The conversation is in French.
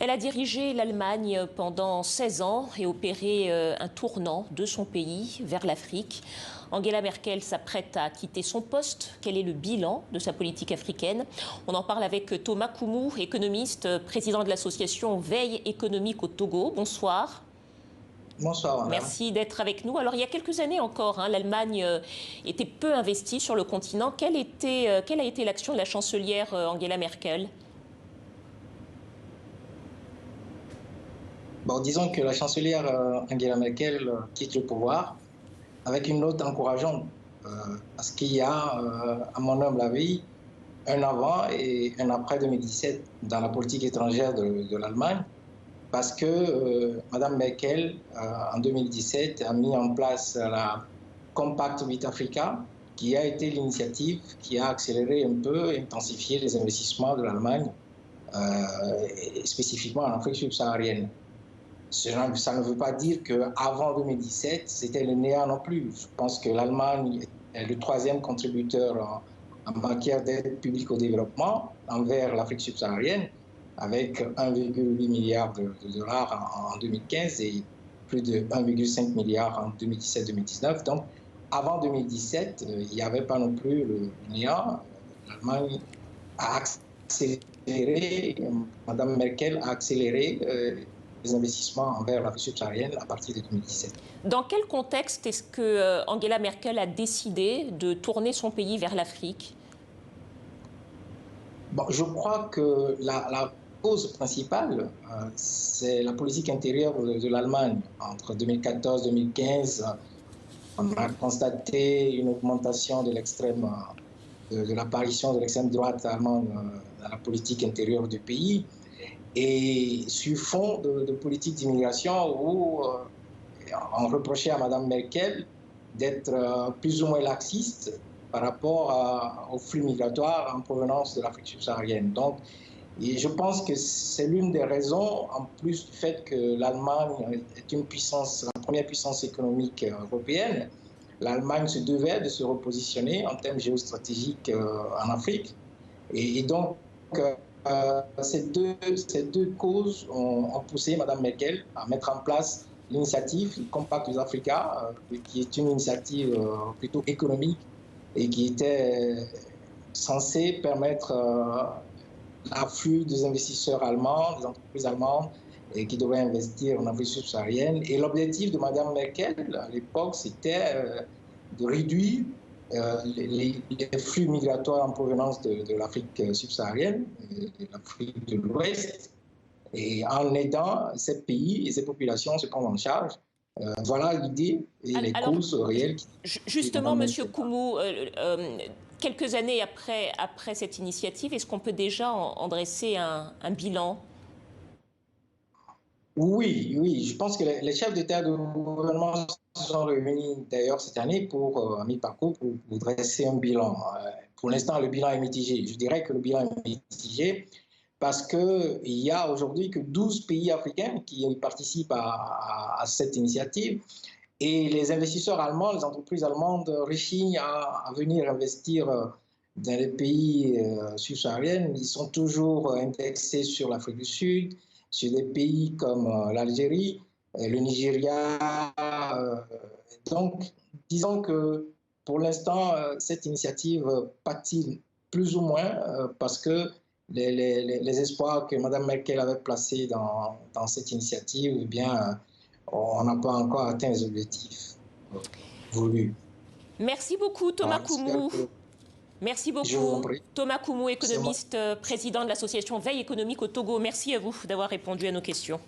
Elle a dirigé l'Allemagne pendant 16 ans et opéré un tournant de son pays vers l'Afrique. Angela Merkel s'apprête à quitter son poste. Quel est le bilan de sa politique africaine? On en parle avec Thomas Koumou, économiste, président de l'association Veille économique au Togo. Bonsoir. Bonsoir, madame. Merci d'être avec nous. Alors, il y a quelques années encore, l'Allemagne était peu investie sur le continent. Quelle a été l'action de la chancelière Angela Merkel? Bon, disons que la chancelière Angela Merkel quitte le pouvoir avec une note encourageante, parce qu'il y a, à mon humble avis, un avant et un après 2017 dans la politique étrangère de l'Allemagne, parce que Mme Merkel, en 2017, a mis en place la Compact with Africa, qui a été l'initiative qui a accéléré un peu, intensifié les investissements de l'Allemagne, spécifiquement en Afrique subsaharienne. Ça ne veut pas dire qu'avant 2017, c'était le néant non plus. Je pense que l'Allemagne est le troisième contributeur en matière d'aide publique au développement envers l'Afrique subsaharienne, avec 1,8 milliard de dollars en 2015 et plus de 1,5 milliard en 2017-2019. Donc, avant 2017, il n'y avait pas non plus le néant. L'Allemagne a accéléré, Mme Merkel a accéléré les investissements envers l'Afrique subsaharienne à partir de 2017. Dans quel contexte est-ce que Angela Merkel a décidé de tourner son pays vers l'Afrique? Bon, je crois que la cause principale, c'est la politique intérieure de l'Allemagne. Entre 2014 et 2015, on a constaté une augmentation de l'apparition de l'extrême droite allemande dans la politique intérieure du pays. Et sur fond de politique d'immigration où on reprochait à Mme Merkel d'être plus ou moins laxiste par rapport aux flux migratoires en provenance de l'Afrique subsaharienne. Donc, et je pense que c'est l'une des raisons, en plus du fait que l'Allemagne est une puissance, la première puissance économique européenne, l'Allemagne se devait de se repositionner en termes géostratégiques en Afrique. Et donc, ces deux causes ont poussé Mme Merkel à mettre en place l'initiative Compact with Africa, qui est une initiative plutôt économique et qui était censée permettre l'afflux des investisseurs allemands, des entreprises allemandes, et qui devaient investir en Afrique subsaharienne. Et l'objectif de Mme Merkel, à l'époque, c'était de réduire les flux migratoires en provenance de l'Afrique subsaharienne, de l'Afrique de l'Ouest, et en aidant ces pays et ces populations à se prendre en charge. Voilà l'idée et les causes réelles. Justement, Monsieur Koumou, quelques années après cette initiative, est-ce qu'on peut déjà en dresser un bilan? Oui, je pense que les chefs d'État et de gouvernement se sont réunis d'ailleurs cette année à mi-parcours pour dresser un bilan. Pour l'instant, le bilan est mitigé. Je dirais que le bilan est mitigé parce qu'il n'y a aujourd'hui que 12 pays africains qui participent à cette initiative. Et les investisseurs allemands, les entreprises allemandes rechignent à venir investir dans les pays subsahariens. Ils sont toujours indexés sur l'Afrique du Sud, sur des pays comme l'Algérie, le Nigeria. Donc, disons que pour l'instant, cette initiative pâtit plus ou moins parce que les espoirs que Mme Merkel avait placés dans cette initiative, eh bien, on n'a pas encore atteint les objectifs voulus. Merci beaucoup, Thomas Koumou. Merci beaucoup, Thomas Koumou, économiste, président de l'association Veille économique au Togo. Merci à vous d'avoir répondu à nos questions.